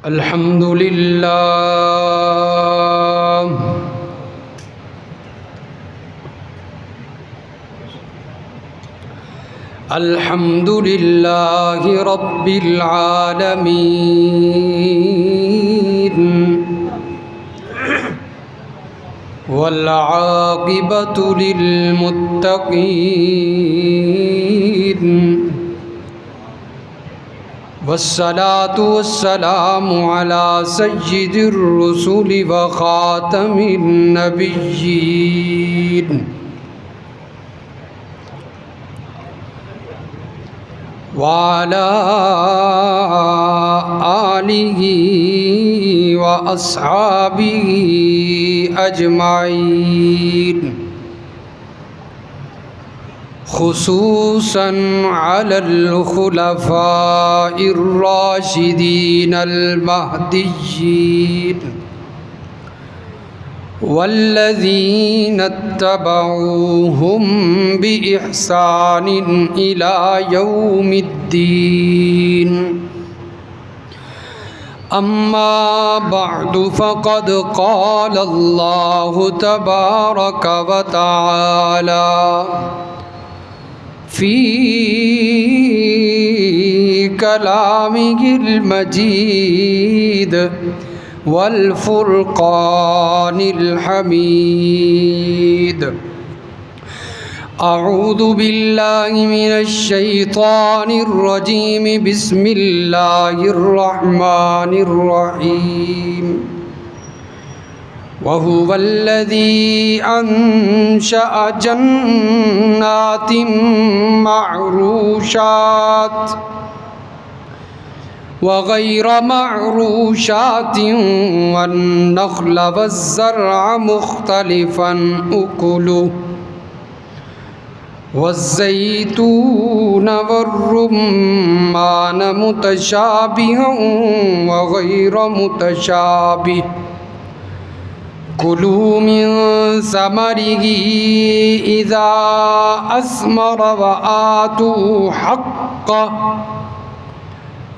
الحمد لله الحمد لله رب العالمين والعاقبة للمتقين والصلاة والسلام على سيد الرسل وخاتم النبيين وعلى آله وأصحابه أجمعين، خصوصاً على الخلفاء الراشدين المهديين والذين اتبعوهم بإحسان إلى يوم الدين. أما بعد، فقد قال الله تبارك وتعالى في كلامه المجيد والفرقان الحميد. أعوذ بالله من الشيطان الرجيم. بسم الله الرحمن الرحيم. وهو الذي أنشأ جنات معروشات وغير معروشات والنخل والزرع مختلفا أكله والزيتون والرمان متشابها وغير متشابه، كلوا من ثمره إذا أثمر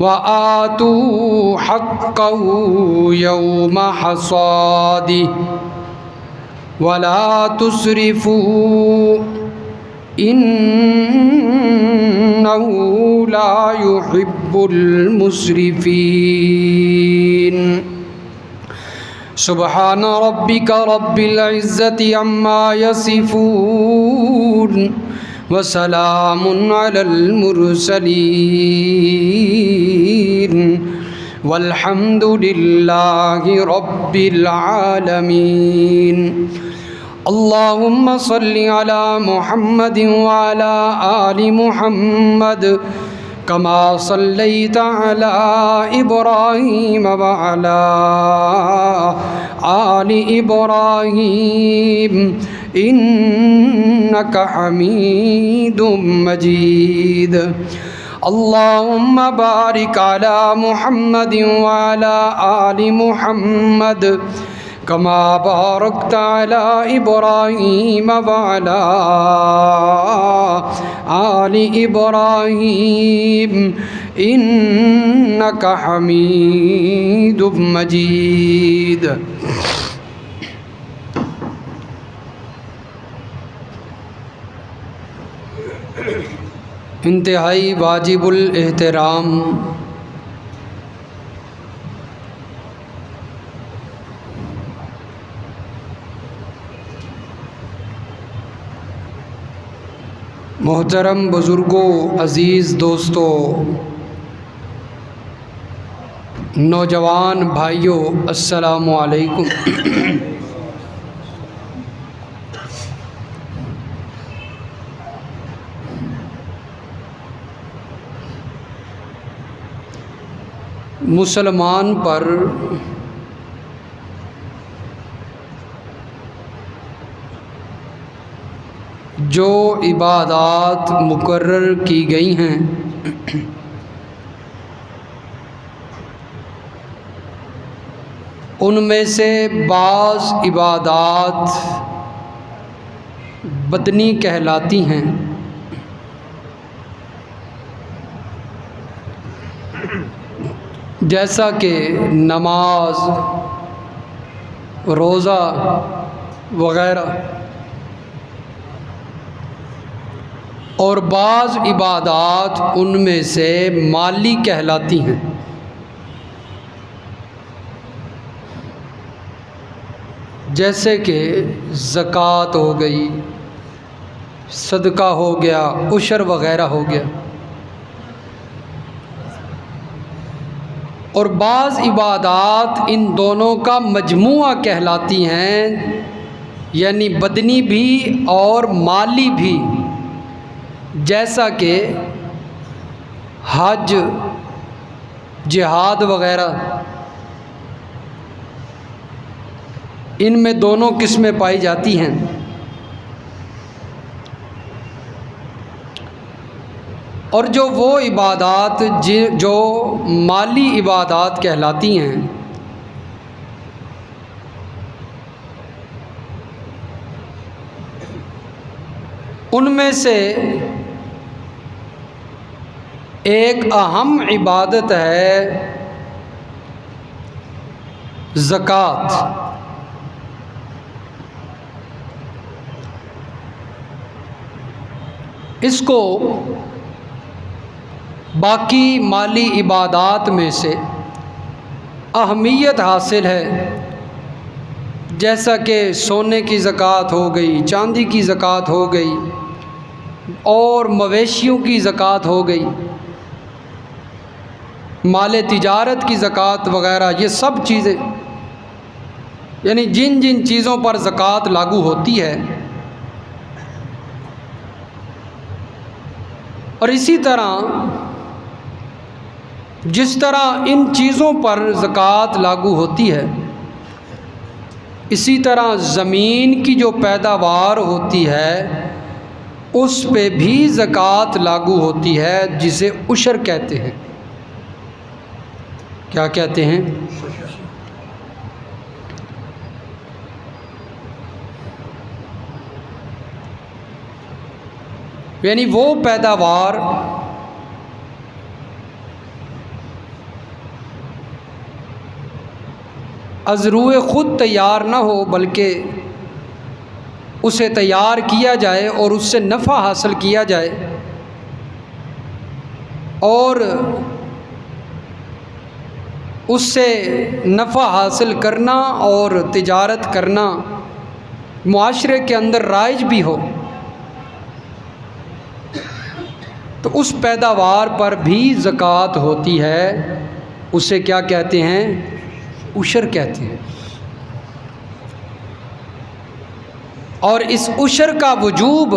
وآتوا حقه يوم حصاده ولا تسرفوا إنه لا يحب المسرفين. سبحان ربك رب العزة عما يصفون وسلام على المرسلين والحمد لله رب العالمين. اللهم صل على محمد وعلى آل محمد كما صليت على إبراهيم وعلى آل إبراهيم إنك حميد مجيد. اللهم بارك على محمد وعلى آل محمد كما باركت على إبراهيم وعلى آل إبراهيم إنك حميد مجيد. انتہائی واجب الاحترام محترم بزرگوں، عزیز دوستوں، نوجوان بھائیوں، السلام علیکم۔ مسلمان پر جو عبادات مقرر کی گئی ہیں ان میں سے بعض عبادات بدنی کہلاتی ہیں، جیسا کہ نماز، روزہ وغیرہ، اور بعض عبادات ان میں سے مالی کہلاتی ہیں، جیسے کہ زکوٰۃ ہو گئی، صدقہ ہو گیا، عشر وغیرہ ہو گیا، اور بعض عبادات ان دونوں کا مجموعہ کہلاتی ہیں، یعنی بدنی بھی اور مالی بھی، جیسا کہ حج، جہاد وغیرہ۔ ان میں دونوں قسمیں پائی جاتی ہیں۔ اور جو وہ عبادات جو مالی عبادات کہلاتی ہیں، ان میں سے ایک اہم عبادت ہے زکوٰۃ۔ اس کو باقی مالی عبادات میں سے اہمیت حاصل ہے، جیسا کہ سونے کی زکوٰۃ ہو گئی، چاندی کی زکوٰۃ ہو گئی، اور مویشیوں کی زکوٰۃ ہو گئی، مال تجارت کی زکوٰۃ وغیرہ۔ یہ سب چیزیں، یعنی جن جن چیزوں پر زکوٰۃ لاگو ہوتی ہے، اور اسی طرح جس طرح ان چیزوں پر زکوٰۃ لاگو ہوتی ہے، اسی طرح زمین کی جو پیداوار ہوتی ہے اس پہ بھی زکوٰۃ لاگو ہوتی ہے، جسے عشر کہتے ہیں۔ کیا کہتے ہیں؟ یعنی وہ پیداوار از روئے خود تیار نہ ہو، بلکہ اسے تیار کیا جائے اور اس سے نفع حاصل کیا جائے، اور اس سے نفع حاصل کرنا اور تجارت کرنا معاشرے کے اندر رائج بھی ہو، تو اس پیداوار پر بھی زکوٰۃ ہوتی ہے۔ اسے کیا کہتے ہیں؟ عشر کہتے ہیں۔ اور اس عشر کا وجوب،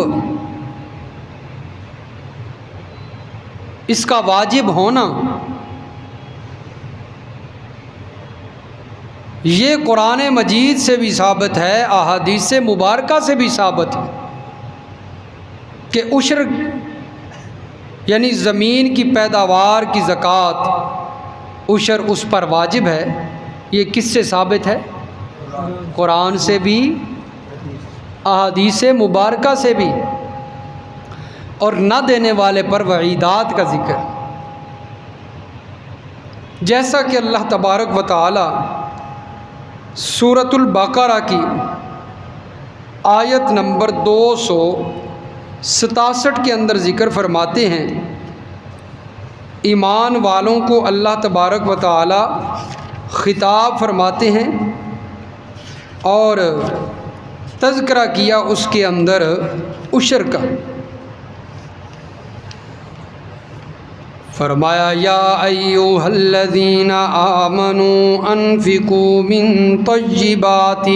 اس کا واجب ہونا، یہ قرآن مجید سے بھی ثابت ہے، احادیث مبارکہ سے بھی ثابت ہے کہ عشر یعنی زمین کی پیداوار کی زکوٰۃ، عشر اس پر واجب ہے۔ یہ کس سے ثابت ہے؟ قرآن سے بھی، احادیث مبارکہ سے بھی، اور نہ دینے والے پر وعیدات کا ذکر، جیسا کہ اللہ تبارک و تعالی سورۃ البقرہ کی آیت نمبر 267 کے اندر ذکر فرماتے ہیں۔ ایمان والوں کو اللہ تبارک و تعالی خطاب فرماتے ہیں اور تذکرہ کیا اس کے اندر عشر کا۔ فرمایا یا ایھا الذین آمنوا انفقوا من طیبات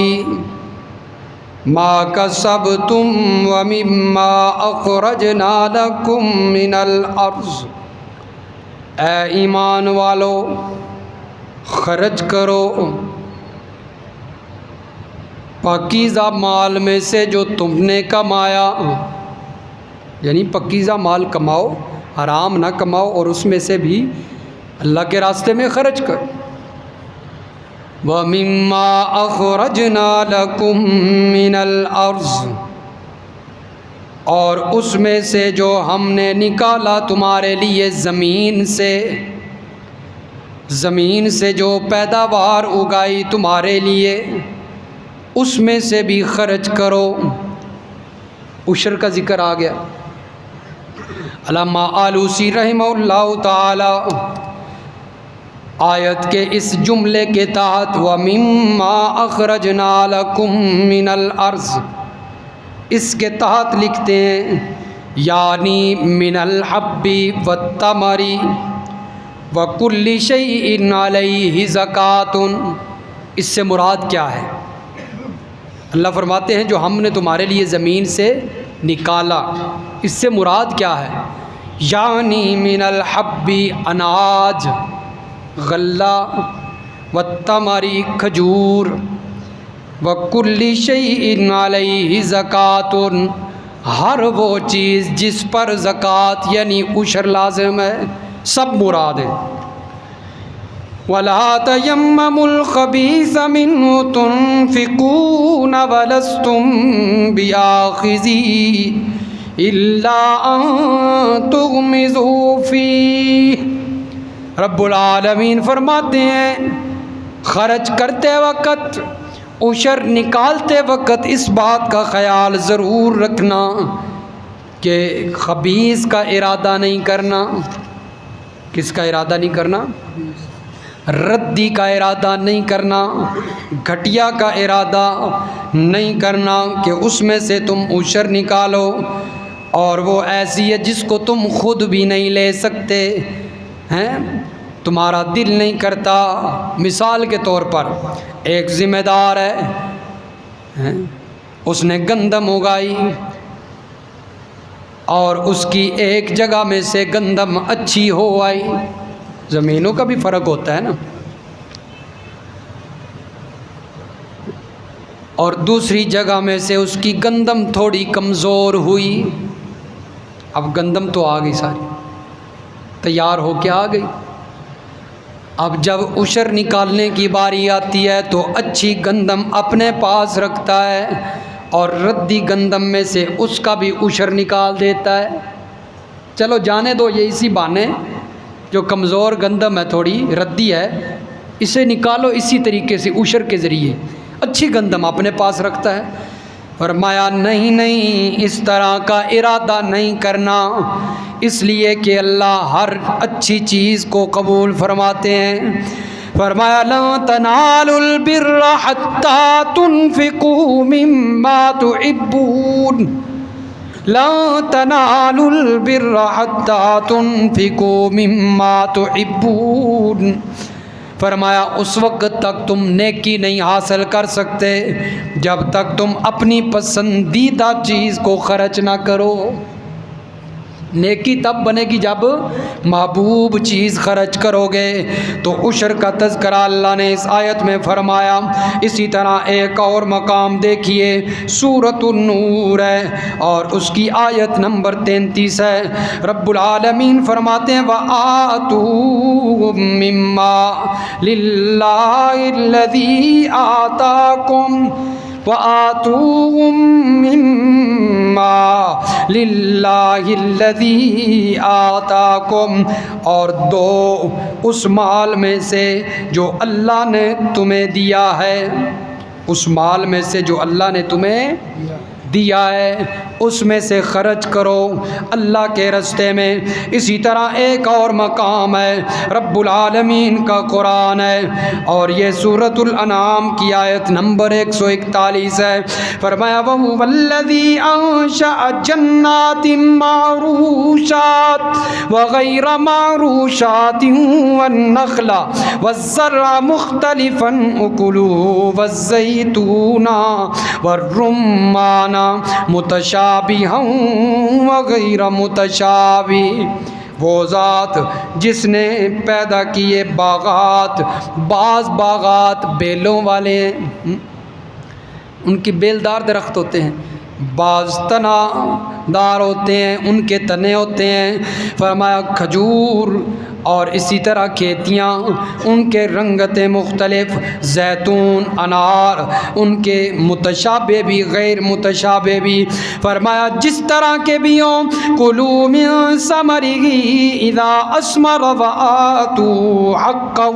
ما کسبتم ومما اخرجنا لکم من الارض، اے ایمان والو خرچ کرو پاکیزہ مال میں سے جو تم نے کمایا، یعنی پاکیزہ مال کماؤ، حرام نہ کماؤ، اور اس میں سے بھی اللہ کے راستے میں خرچ کرو۔ وَمِمَّا أَخْرَجْنَا لَكُم مِّنَ الْأَرْضِ، اور اس میں سے جو ہم نے نکالا تمہارے لیے زمین سے، زمین سے جو پیداوار اگائی تمہارے لیے اس میں سے بھی خرچ کرو۔ عشر کا ذکر آ گیا۔ علامہ آلوسی رحمہ اللہ تعالی آیت کے اس جملے کے تحت وَمِمَّا أَخْرَجْنَا لَكُم مِّنَ الْأَرْضِ اس کے تحت لکھتے ہیں یعنی من الحب والتمر وَكُلِّ شَيْءٍ عَلَيْهِ زَكَاةٌ۔ اس سے مراد کیا ہے؟ اللہ فرماتے ہیں جو ہم نے تمہارے لیے زمین سے نکالا، اس سے مراد کیا ہے؟ یعنی من الحب اناج، غلہ، والتمر کھجور، وَكُلِّ شَيْءٍ عَلَيْهِ زَكَاةٌ ہر وہ چیز جس پر زکوٰۃ یعنی عشر لازم ہے، سب مراد ہے۔ وَلَا تَيَمَّمُوا الْخَبِيثَ مِنْهُ تُنْفِقُونَ وَلَسْتُمْ بِآخِذِيهِ إِلَّا أَن تُغْمِضُوا فِيهِ۔ رب العالمین فرماتے ہیں خرچ کرتے وقت، عشر نکالتے وقت اس بات کا خیال ضرور رکھنا کہ خبیث کا ارادہ نہیں کرنا۔ کس کا ارادہ نہیں کرنا؟ ردی کا ارادہ نہیں کرنا، گھٹیا کا ارادہ نہیں کرنا کہ اس میں سے تم عشر نکالو اور وہ ایسی ہے جس کو تم خود بھی نہیں لے سکتے ہیں، تمہارا دل نہیں کرتا۔ مثال کے طور پر ایک ذمہ دار ہے، اس نے گندم اگائی اور اس کی ایک جگہ میں سے گندم اچھی ہو آئی، زمینوں کا بھی فرق ہوتا ہے نا، اور دوسری جگہ میں سے اس کی گندم تھوڑی کمزور ہوئی۔ اب گندم تو آ گئی، ساری تیار ہو کے آ گئی، اب جب عشر نکالنے کی باری آتی ہے تو اچھی گندم اپنے پاس رکھتا ہے اور ردی گندم میں سے اس کا بھی عشر نکال دیتا ہے۔ چلو جانے دو، یہ اسی بہانے جو کمزور گندم ہے، تھوڑی ردی ہے، اسے نکالو اسی طریقے سے عشر کے ذریعے، اچھی گندم اپنے پاس رکھتا ہے۔ فرمایا نہیں، اس طرح کا ارادہ نہیں کرنا، اس لیے کہ اللہ ہر اچھی چیز کو قبول فرماتے ہیں۔ فرمایا لا تنالوا البر حتى تنفقوا مما تحبون، لا تنالوا البر حتى تنفقوا مما تحبون۔ فرمایا اس وقت تک تم نیکی نہیں حاصل کر سکتے جب تک تم اپنی پسندیدہ چیز کو خرچ نہ کرو۔ نیکی تب بنے گی جب محبوب چیز خرچ کرو گے۔ تو عشر کا تذکرہ اللہ نے اس آیت میں فرمایا۔ اسی طرح ایک اور مقام دیکھیے، سورۃ النور ہے اور اس کی آیت نمبر 33 ہے۔ رب العالمین فرماتے ہیں وَآتُوا مِمَّا لِلَّهِ الَّذِي آتَاكُمْ وَآتُوهُم مِّمَّا لِلَّهِ الَّذِي آتَاكُمْ، اور دو اس مال میں سے جو اللہ نے تمہیں دیا ہے، اس مال میں سے جو اللہ نے تمہیں دیا ہے اس میں سے خرچ کرو اللہ کے راستے میں۔ اسی طرح ایک اور مقام ہے، رب العالمین کا قرآن ہے اور یہ سورۃ الانعام کی آیت نمبر 141 ہے۔ فرمایا وَهُوَ الَّذِي أَنشَأَ جَنَّاتٍ مَّعْرُوشَاتٍ وَغَيْرَ مَعْرُوشَاتٍ وَالنَّخْلَ وَالزَّرْعَ مُخْتَلِفًا أُكُلُهُ وَالزَّيْتُونَ وَالرُّمَّانَ متشابہاً وغیر متشابہ۔ وہ ذات جس نے پیدا کیے باغات، بعض باغات بیلوں والے ہیں، ان کی بیلدار درخت ہوتے ہیں، بعض تنا دار ہوتے ہیں، ان کے تنے ہوتے ہیں۔ فرمایا کھجور اور اسی طرح کھیتیاں ان کے رنگتیں مختلف، زیتون، انار، ان کے متشابہ بھی غیر متشابہ بھی۔ فرمایا جس طرح کے بیوں کلوا من ثمرہ اذا اثمر وآتوا حقہ،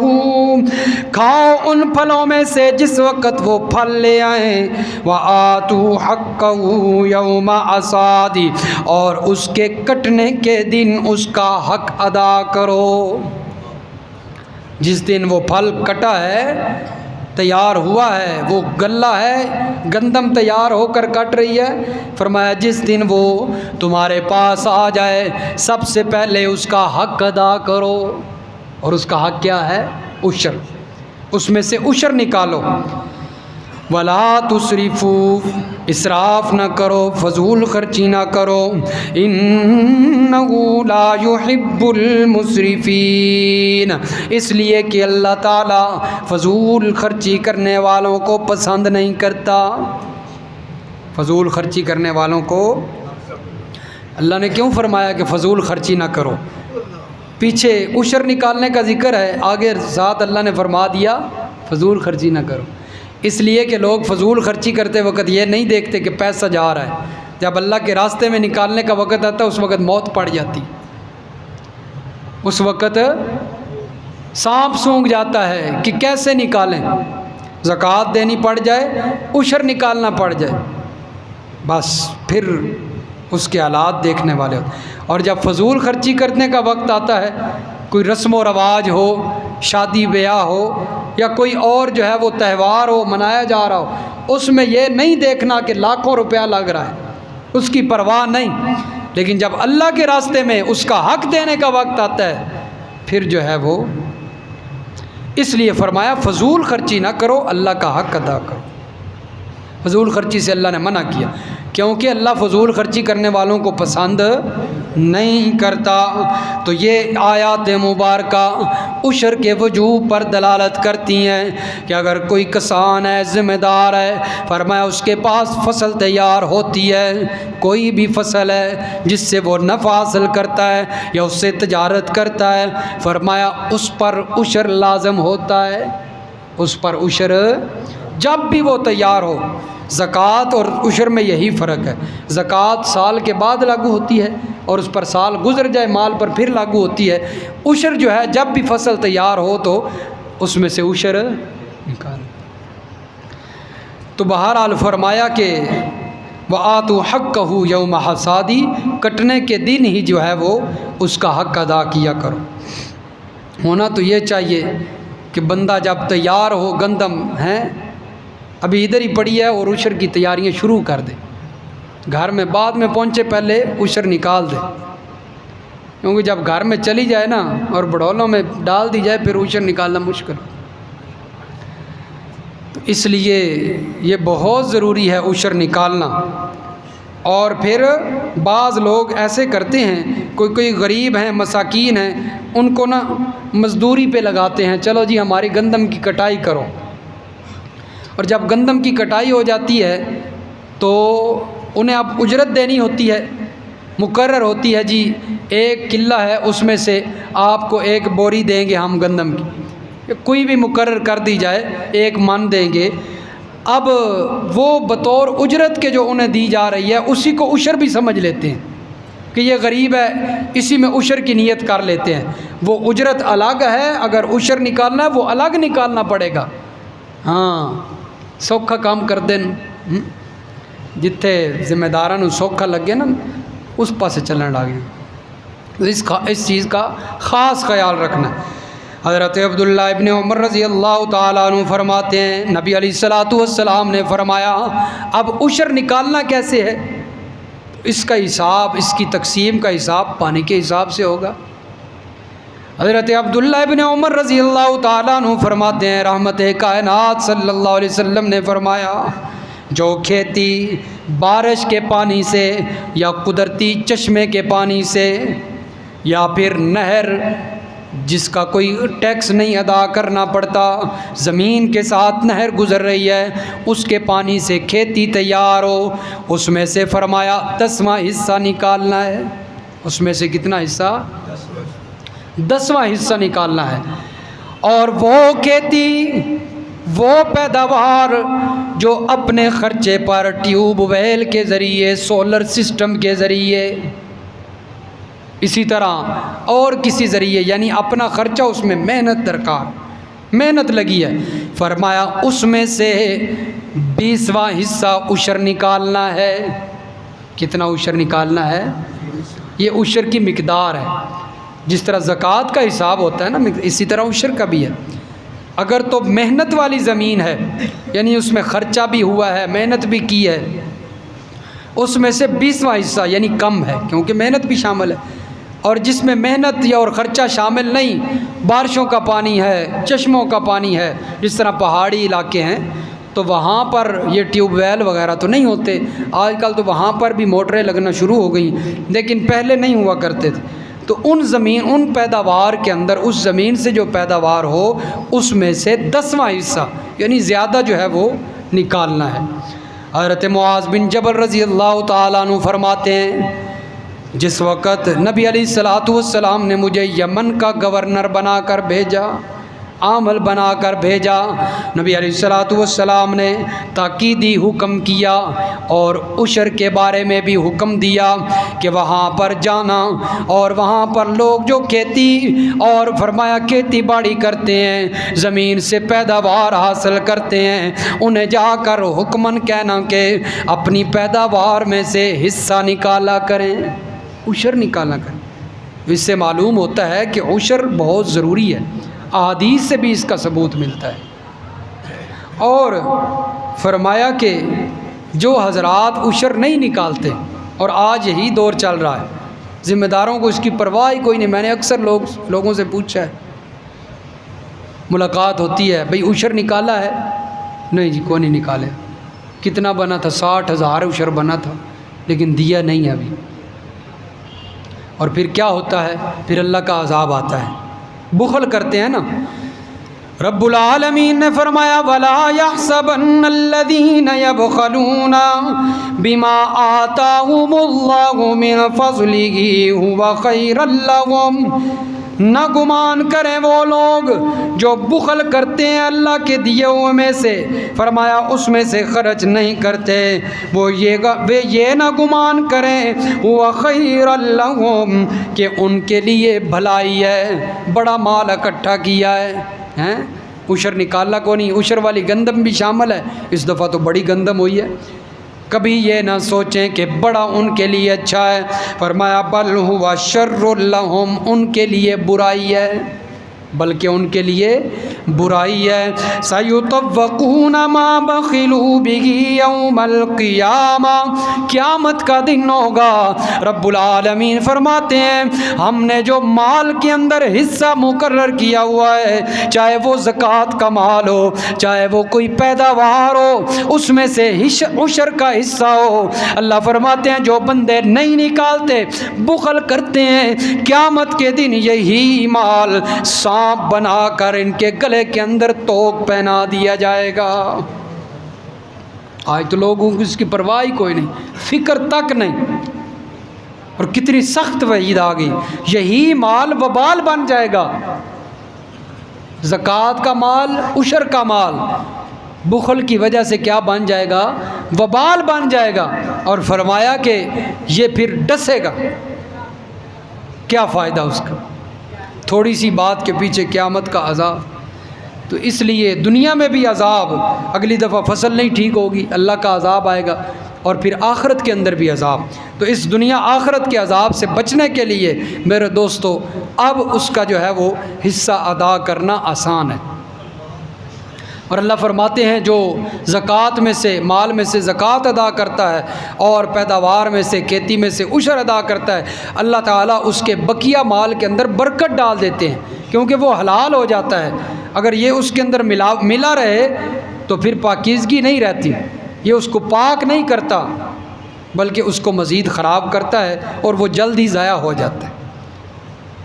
کھاؤ ان پھلوں میں سے جس وقت وہ پھل لے آئیں، وآتوا حقہ یوم حصادہ، اور اس کے کٹنے کے دن اس کا حق ادا کرو۔ جس دن وہ پھل کٹا ہے، تیار ہوا ہے، وہ غلہ ہے، گندم تیار ہو کر کٹ رہی ہے، فرمایا جس دن وہ تمہارے پاس آ جائے سب سے پہلے اس کا حق ادا کرو۔ اور اس کا حق کیا ہے؟ عشر، اس میں سے عشر نکالو۔ ولا تسرفوا، اسراف نہ کرو، فضول خرچی نہ کرو، انہ لا يحب المسرفین، اس لیے کہ اللہ تعالیٰ فضول خرچی کرنے والوں کو پسند نہیں کرتا۔ فضول خرچی کرنے والوں کو اللہ نے کیوں فرمایا کہ فضول خرچی نہ کرو؟ پیچھے عشر نکالنے کا ذکر ہے، آگے ساتھ اللہ نے فرما دیا فضول خرچی نہ کرو، اس لیے کہ لوگ فضول خرچی کرتے وقت یہ نہیں دیکھتے کہ پیسہ جا رہا ہے، جب اللہ کے راستے میں نکالنے کا وقت آتا ہے اس وقت موت پڑ جاتی، اس وقت سانپ سونگھ جاتا ہے کہ کیسے نکالیں، زکوٰۃ دینی پڑ جائے، عشر نکالنا پڑ جائے، بس پھر اس کے حالات دیکھنے والے ہوتے۔ اور جب فضول خرچی کرنے کا وقت آتا ہے، کوئی رسم و رواج ہو، شادی بیاہ ہو، یا کوئی اور جو ہے وہ تہوار ہو منایا جا رہا ہو، اس میں یہ نہیں دیکھنا کہ لاکھوں روپیہ لگ رہا ہے، اس کی پرواہ نہیں، لیکن جب اللہ کے راستے میں اس کا حق دینے کا وقت آتا ہے پھر جو ہے وہ، اس لیے فرمایا فضول خرچی نہ کرو، اللہ کا حق ادا کرو۔ فضول خرچی سے اللہ نے منع کیا، کیونکہ اللہ فضول خرچی کرنے والوں کو پسند نہیں کرتا۔ تو یہ آیات مبارکہ عشر کے وجوب پر دلالت کرتی ہیں کہ اگر کوئی کسان ہے، ذمہ دار ہے، فرمایا اس کے پاس فصل تیار ہوتی ہے، کوئی بھی فصل ہے جس سے وہ نفع حاصل کرتا ہے یا اس سے تجارت کرتا ہے، فرمایا اس پر عشر لازم ہوتا ہے، اس پر عشر جب بھی وہ تیار ہو۔ زکوٰۃ اور عشر میں یہی فرق ہے، زکوٰۃ سال کے بعد لاگو ہوتی ہے اور اس پر سال گزر جائے مال پر پھر لاگو ہوتی ہے، عشر جو ہے جب بھی فصل تیار ہو تو اس میں سے عشر نکال۔ تو بہرحال فرمایا کہ وآتوا حقہ یوم حصادہ، کٹنے کے دن ہی جو ہے وہ اس کا حق ادا کیا کرو۔ ہونا تو یہ چاہیے کہ بندہ جب تیار ہو، گندم ہے ابھی ادھر ہی پڑی ہے، اور عشر کی تیاریاں شروع کر دے، گھر میں بعد میں پہنچے پہلے عشر نکال دے، کیونکہ جب گھر میں چلی جائے نا اور بڑھولوں میں ڈال دی جائے پھر عشر نکالنا مشکل۔ تو اس لیے یہ بہت ضروری ہے عشر نکالنا۔ اور پھر بعض لوگ ایسے کرتے ہیں، کوئی غریب ہیں، مساکین ہیں، ان کو نا مزدوری پہ لگاتے ہیں، چلو جی ہماری گندم کی کٹائی کرو، اور جب گندم کی کٹائی ہو جاتی ہے تو انہیں اب اجرت دینی ہوتی ہے، مقرر ہوتی ہے، جی 1 کلہ ہے اس میں سے آپ کو 1 بوری دیں گے ہم گندم کی، کوئی بھی مقرر کر دی جائے 1 من دیں گے۔ اب وہ بطور اجرت کے جو انہیں دی جا رہی ہے اسی کو عشر بھی سمجھ لیتے ہیں کہ یہ غریب ہے، اسی میں عشر کی نیت کر لیتے ہیں۔ وہ اجرت الگ ہے، اگر عشر نکالنا ہے وہ الگ نکالنا پڑے گا۔ ہاں سوکھا کام کر دیں، جتھے ذمہ داراں سوکھا لگے نا اس پاسے چلنے لگے، اس چیز کا خاص خیال رکھنا۔ حضرت عبداللہ ابن عمر رضی اللہ تعالیٰ عنہ فرماتے ہیں، نبی علیہ الصلوۃ والسلام نے فرمایا اب عشر نکالنا کیسے ہے؟ اس کا حساب، اس کی تقسیم کا حساب پانی کے حساب سے ہوگا۔ حضرت عبداللہ ابن عمر رضی اللہ تعالیٰ عنہ فرماتے ہیں، رحمت کائنات صلی اللہ علیہ وسلم نے فرمایا جو کھیتی بارش کے پانی سے یا قدرتی چشمے کے پانی سے یا پھر نہر جس کا کوئی ٹیکس نہیں ادا کرنا پڑتا، زمین کے ساتھ نہر گزر رہی ہے، اس کے پانی سے کھیتی تیار ہو، اس میں سے فرمایا 10واں حصہ نکالنا ہے۔ اس میں سے کتنا حصہ؟ 10واں حصہ نکالنا ہے۔ اور وہ کھیتی، وہ پیداوار جو اپنے خرچے پر ٹیوب ویل کے ذریعے، سولر سسٹم کے ذریعے، اسی طرح اور کسی ذریعے، یعنی اپنا خرچہ، اس میں محنت درکار، محنت لگی ہے، فرمایا اس میں سے 20واں حصہ عشر نکالنا ہے۔ کتنا عشر نکالنا ہے؟ یہ عشر کی مقدار ہے۔ جس طرح زکوٰۃ کا حساب ہوتا ہے نا، اسی طرح عشر کا بھی ہے۔ اگر تو محنت والی زمین ہے، یعنی اس میں خرچہ بھی ہوا ہے، محنت بھی کی ہے، اس میں سے 20واں حصہ یعنی کم ہے، کیونکہ محنت بھی شامل ہے۔ اور جس میں محنت یا اور خرچہ شامل نہیں، بارشوں کا پانی ہے، چشموں کا پانی ہے، جس طرح پہاڑی علاقے ہیں تو وہاں پر یہ ٹیوب ویل وغیرہ تو نہیں ہوتے، آج کل تو وہاں پر بھی موٹریں لگنا شروع ہو گئیں، لیکن پہلے نہیں ہوا کرتے تھے۔ تو ان پیداوار کے اندر، اس زمین سے جو پیداوار ہو، اس میں سے 10واں حصہ یعنی زیادہ جو ہے وہ نکالنا ہے۔ حضرت معاذ بن جبل رضی اللہ تعالیٰ عنہ فرماتے ہیں، جس وقت نبی علیہ الصلوۃ والسلام نے مجھے یمن کا گورنر بنا کر بھیجا، عامل بنا کر بھیجا، نبی علیہ الصلوۃ والسلام نے تاکیدی حکم کیا اور عشر کے بارے میں بھی حکم دیا کہ وہاں پر جانا، اور وہاں پر لوگ جو کھیتی، اور فرمایا کھیتی باڑی کرتے ہیں، زمین سے پیداوار حاصل کرتے ہیں، انہیں جا کر حکماً کہنا کہ اپنی پیداوار میں سے حصہ نکالا کریں، عشر نکالا کریں۔ اس سے معلوم ہوتا ہے کہ عشر بہت ضروری ہے، احادیث سے بھی اس کا ثبوت ملتا ہے۔ اور فرمایا کہ جو حضرات عشر نہیں نکالتے، اور آج یہی دور چل رہا ہے، ذمہ داروں کو اس کی پرواہ ہی کوئی نہیں۔ میں نے اکثر لوگوں سے پوچھا ہے، ملاقات ہوتی ہے، بھئی عشر نکالا ہے؟ نہیں جی کوئی نہیں نکالے۔ کتنا بنا تھا؟ 60,000 عشر بنا تھا، لیکن دیا نہیں ہے ابھی۔ اور پھر کیا ہوتا ہے؟ پھر اللہ کا عذاب آتا ہے، بخل کرتے ہیں نا۔ رب العالمین نے فرمایا وَلَا يَحْسَبَنَّ الَّذِينَ يَبْخَلُونَ بِمَا آتَاهُمُ اللَّهُ مِنْ فَضْلِهِ هُوَ خَيْرًا لَهُمْ، نہ گمان کریں وہ لوگ جو بخل کرتے ہیں اللہ کے دیے ہوئے میں سے، فرمایا اس میں سے خرچ نہیں کرتے، وہ یہ نہ گمان کریں وہ خیر لہم کہ ان کے لیے بھلائی ہے، بڑا مال اکٹھا کیا ہے، عشر نکالنا کو نہیں، عشر والی گندم بھی شامل ہے، اس دفعہ تو بڑی گندم ہوئی ہے۔ کبھی یہ نہ سوچیں کہ بڑا ان کے لیے اچھا ہے، فرمایا بل ہوا شر لہم، ان کے لیے برائی ہے، بلکہ ان کے لیے برائی ہے۔ سَيُطَوَّقُونَ مَا بَخِلُوا بِهِ يَوْمَ الْقِيَامَةِ، قیامت کا دن ہوگا، رب العالمین فرماتے ہیں ہم نے جو مال کے اندر حصہ مقرر کیا ہوا ہے، چاہے وہ زکوٰۃ کا مال ہو، چاہے وہ کوئی پیداوار ہو، اس میں سے عشر کا حصہ ہو، اللہ فرماتے ہیں جو بندے نہیں نکالتے، بخل کرتے ہیں، قیامت کے دن یہی مال سانپ بنا کر ان کے گلے کے اندر توق پہنا دیا جائے گا۔ آج تو لوگوں کو اس کی پرواہ کوئی نہیں، فکر تک نہیں، اور کتنی سخت وعید آ گئی، یہی مال وبال بن جائے گا، زکوٰۃ کا مال، عشر کا مال، بخل کی وجہ سے کیا بن جائے گا؟ وبال بن جائے گا، اور فرمایا کہ یہ پھر ڈسے گا، کیا فائدہ اس کا؟ تھوڑی سی بات کے پیچھے قیامت کا عذاب۔ تو اس لیے دنیا میں بھی عذاب، اگلی دفعہ فصل نہیں ٹھیک ہوگی، اللہ کا عذاب آئے گا، اور پھر آخرت کے اندر بھی عذاب۔ تو اس دنیا آخرت کے عذاب سے بچنے کے لیے میرے دوستو اب اس کا جو ہے وہ حصہ ادا کرنا آسان ہے۔ اور اللہ فرماتے ہیں جو زکوٰۃ میں سے، مال میں سے زکوٰۃ ادا کرتا ہے اور پیداوار میں سے، کھیتی میں سے عشر ادا کرتا ہے، اللہ تعالیٰ اس کے بقیہ مال کے اندر برکت ڈال دیتے ہیں، کیونکہ وہ حلال ہو جاتا ہے۔ اگر یہ اس کے اندر ملا رہے تو پھر پاکیزگی نہیں رہتی، یہ اس کو پاک نہیں کرتا بلکہ اس کو مزید خراب کرتا ہے، اور وہ جلد ہی ضائع ہو جاتا ہے۔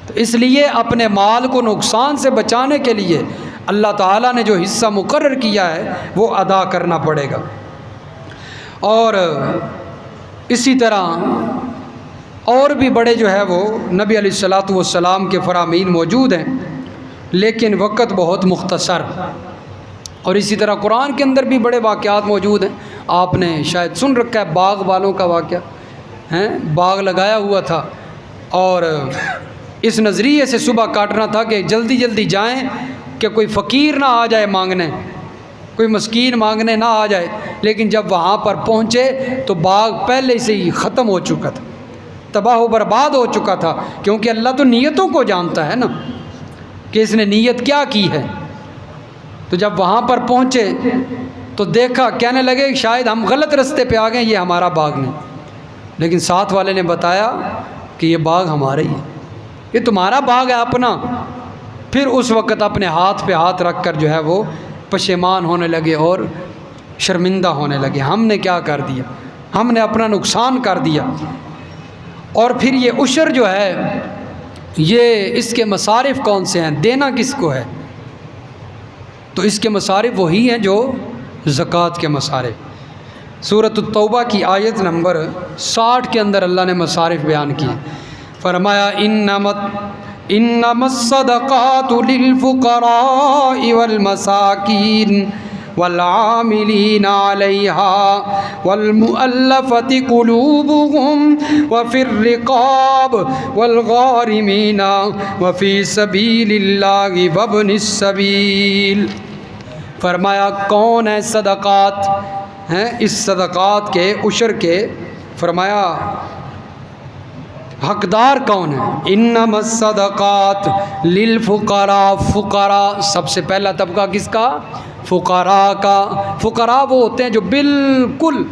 تو اس لیے اپنے مال کو نقصان سے بچانے کے لیے اللہ تعالیٰ نے جو حصہ مقرر کیا ہے وہ ادا کرنا پڑے گا۔ اور اسی طرح اور بھی بڑے جو ہے وہ نبی علیہ الصلاۃ والسلام کے فرامین موجود ہیں، لیکن وقت بہت مختصر۔ اور اسی طرح قرآن کے اندر بھی بڑے واقعات موجود ہیں۔ آپ نے شاید سن رکھا ہے باغ والوں کا واقعہ، باغ لگایا ہوا تھا اور اس نظریے سے صبح کاٹنا تھا کہ جلدی جلدی جائیں کہ کوئی فقیر نہ آ جائے مانگنے، کوئی مسکین مانگنے نہ آ جائے، لیکن جب وہاں پر پہنچے تو باغ پہلے سے ہی ختم ہو چکا تھا، تباہ و برباد ہو چکا تھا، کیونکہ اللہ تو نیتوں کو جانتا ہے نا کہ اس نے نیت کیا کی ہے۔ تو جب وہاں پر پہنچے تو دیکھا، کہنے لگے شاید ہم غلط رستے پہ آ گئے، یہ ہمارا باغ نہیں، لیکن ساتھ والے نے بتایا کہ یہ باغ ہمارا ہی ہے، یہ تمہارا باغ ہے اپنا۔ پھر اس وقت اپنے ہاتھ پہ ہاتھ رکھ کر جو ہے وہ پشیمان ہونے لگے اور شرمندہ ہونے لگے، ہم نے کیا کر دیا، ہم نے اپنا نقصان کر دیا۔ اور پھر یہ عشر جو ہے، یہ اس کے مصارف کون سے ہیں، دینا کس کو ہے؟ تو اس کے مصارف وہی ہیں جو زکوٰۃ کے مصارف۔ سورۃ التوبہ کی آیت نمبر 60 کے اندر اللہ نے مصارف بیان کیے، فرمایا انما الصدقات للفقراء والمساکین والعاملین علیہا والمؤلفۃ قلوبهم وفی الرقاب والغارمین وفی سبیل اللہ وابن السبیل۔ فرمایا کون ہے صدقات ہیں، اس صدقات کے عشر کے، فرمایا حقدار کون ہے؟ انما الصدقات للفقراء، فقراء سب سے پہلا طبقہ کس کا؟ فقراء کا۔ فقراء وہ ہوتے ہیں جو بالکل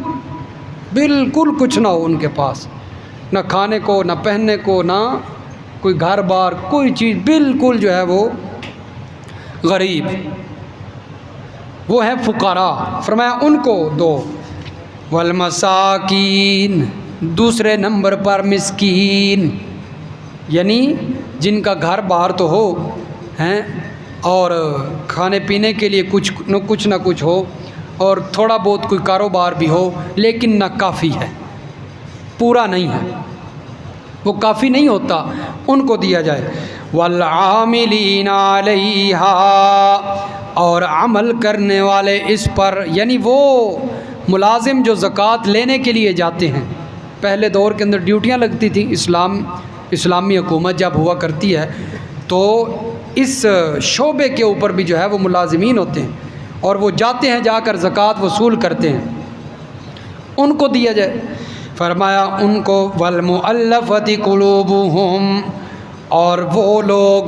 کچھ نہ ہو ان کے پاس، نہ کھانے کو، نہ پہننے کو، نہ کوئی گھر بار، کوئی چیز، بالکل جو ہے وہ غریب، وہ ہیں فقراء۔ فرمایا ان کو دو۔ والمساکین، دوسرے نمبر پر مسکین، یعنی جن کا گھر باہر تو ہو ہیں اور کھانے پینے کے لیے کچھ نہ کچھ ہو، اور تھوڑا بہت کوئی کاروبار بھی ہو، لیکن نہ کافی ہے، پورا نہیں ہے، وہ کافی نہیں ہوتا، ان کو دیا جائے۔ والعاملین علیہا، اور عمل کرنے والے اس پر، یعنی وہ ملازم جو زکوٰۃ لینے کے لیے جاتے ہیں۔ پہلے دور کے اندر ڈیوٹیاں لگتی تھیں، اسلامی حکومت جب ہوا کرتی ہے تو اس شعبے کے اوپر بھی جو ہے وہ ملازمین ہوتے ہیں، اور وہ جاتے ہیں، جا کر زکوٰۃ وصول کرتے ہیں، ان کو دیا جائے۔ فرمایا ان کو والمؤلفۃ قلوبہم، اور وہ لوگ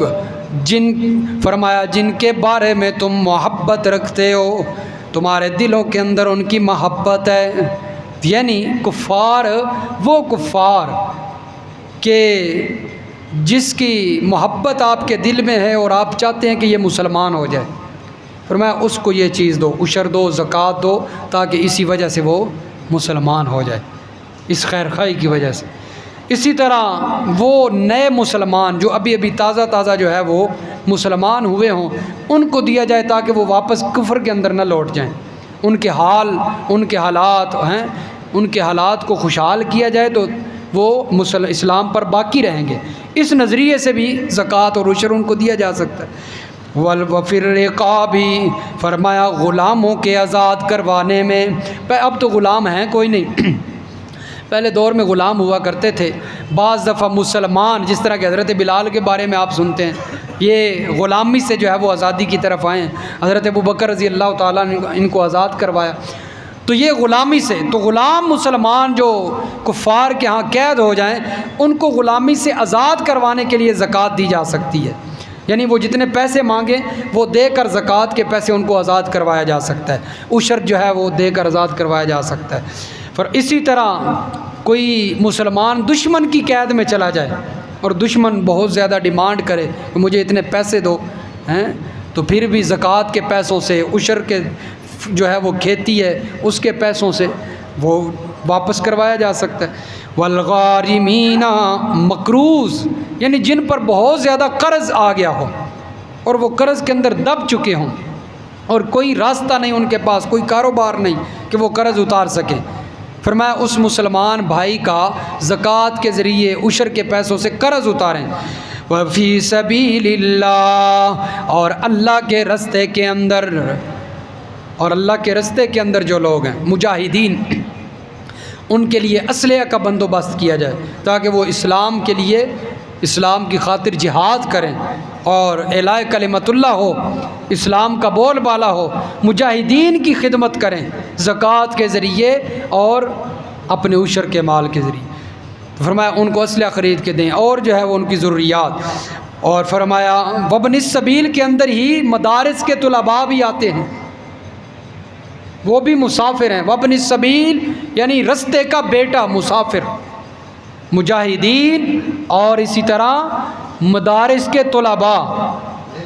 فرمایا جن کے بارے میں تم محبت رکھتے ہو، تمہارے دلوں کے اندر ان کی محبت ہے، یعنی کفار، وہ کفار کہ جس کی محبت آپ کے دل میں ہے اور آپ چاہتے ہیں کہ یہ مسلمان ہو جائے، فرمایا اس کو یہ چیز دو، عشر دو، زکوٰۃ دو، تاکہ اسی وجہ سے وہ مسلمان ہو جائے، اس خیر خواہی کی وجہ سے۔ اسی طرح وہ نئے مسلمان جو ابھی تازہ جو ہے وہ مسلمان ہوئے ہوں، ان کو دیا جائے تاکہ وہ واپس کفر کے اندر نہ لوٹ جائیں، ان کے حالات ہیں، ان کے حالات کو خوشحال کیا جائے تو وہ اسلام پر باقی رہیں گے۔ اس نظریے سے بھی زکوٰۃ اور عشر ان کو دیا جا سکتا ہے۔ وفی الرقاب، فرمایا غلاموں کے آزاد کروانے میں، اب تو غلام ہیں کوئی نہیں، پہلے دور میں غلام ہوا کرتے تھے۔ بعض دفعہ مسلمان، جس طرح کہ حضرت بلال کے بارے میں آپ سنتے ہیں، یہ غلامی سے جو ہے وہ آزادی کی طرف آئے ہیں، حضرت ابوبکر رضی اللہ تعالیٰ نے ان کو آزاد کروایا، تو یہ غلامی سے، تو غلام مسلمان جو کفار کے ہاں قید ہو جائیں، ان کو غلامی سے آزاد کروانے کے لیے زکوٰۃ دی جا سکتی ہے، یعنی وہ جتنے پیسے مانگیں وہ دے کر زکوٰۃ کے پیسے ان کو آزاد کروایا جا سکتا ہے، عشر جو ہے وہ دے کر آزاد کروایا جا سکتا ہے۔ پر اسی طرح کوئی مسلمان دشمن کی قید میں چلا جائے اور دشمن بہت زیادہ ڈیمانڈ کرے کہ مجھے اتنے پیسے دو ہیں، تو پھر بھی زکوٰۃ کے پیسوں سے، عشر کے جو ہے وہ کھیتی ہے اس کے پیسوں سے وہ واپس کروایا جا سکتا ہے۔ والغارمین، مقروض، یعنی جن پر بہت زیادہ قرض آ گیا ہو اور وہ قرض کے اندر دب چکے ہوں اور کوئی راستہ نہیں ان کے پاس، کوئی کاروبار نہیں کہ وہ قرض اتار سکیں، فرمایا اس مسلمان بھائی کا زکوٰۃ کے ذریعے عشر کے پیسوں سے قرض اتاریں۔ وفی سبیل اللہ، اور اللہ کے رستے کے اندر، اور اللہ کے رستے کے اندر جو لوگ ہیں مجاہدین، ان کے لیے اسلحہ کا بندوبست کیا جائے تاکہ وہ اسلام کے لیے، اسلام کی خاطر جہاد کریں اور اعلاء کلمت اللہ ہو، اسلام کا بول بالا ہو، مجاہدین کی خدمت کریں زکوٰۃ کے ذریعے اور اپنے عشر کے مال کے ذریعے۔ فرمایا ان کو اسلحہ خرید کے دیں اور جو ہے وہ ان کی ضروریات۔ اور فرمایا وابن السبیل کے اندر ہی مدارس کے طلباء بھی آتے ہیں، وہ بھی مسافر ہیں۔ وابن السبیل یعنی رستے کا بیٹا، مسافر، مجاہدین اور اسی طرح مدارس کے طلباء،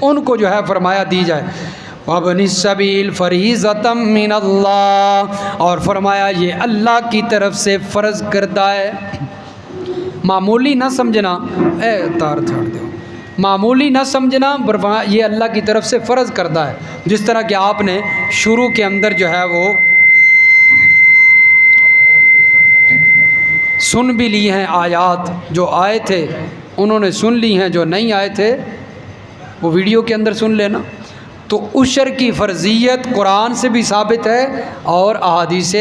ان کو جو ہے فرمایا دی جائے۔ وابن السبیل فریضۃ من اللہ، اور فرمایا یہ اللہ کی طرف سے فرض کردہ ہے، معمولی نہ سمجھنا، تار چھاڑ دو، معمولی نہ سمجھنا، یہ اللہ کی طرف سے فرض کردہ ہے۔ جس طرح کہ آپ نے شروع کے اندر جو ہے وہ سن بھی لی ہیں، آیات جو آئے تھے انہوں نے سن لی ہیں، جو نہیں آئے تھے وہ ویڈیو کے اندر سن لینا۔ تو عشر کی فرضیت قرآن سے بھی ثابت ہے اور احادیث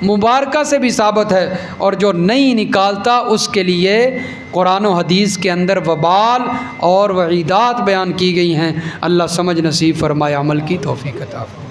مبارکہ سے بھی ثابت ہے، اور جو نہیں نکالتا اس کے لیے قرآن و حدیث کے اندر وبال اور وعیدات بیان کی گئی ہیں۔ اللہ سمجھ نصیب فرمائے، عمل کی توفیق عطا فرمائے۔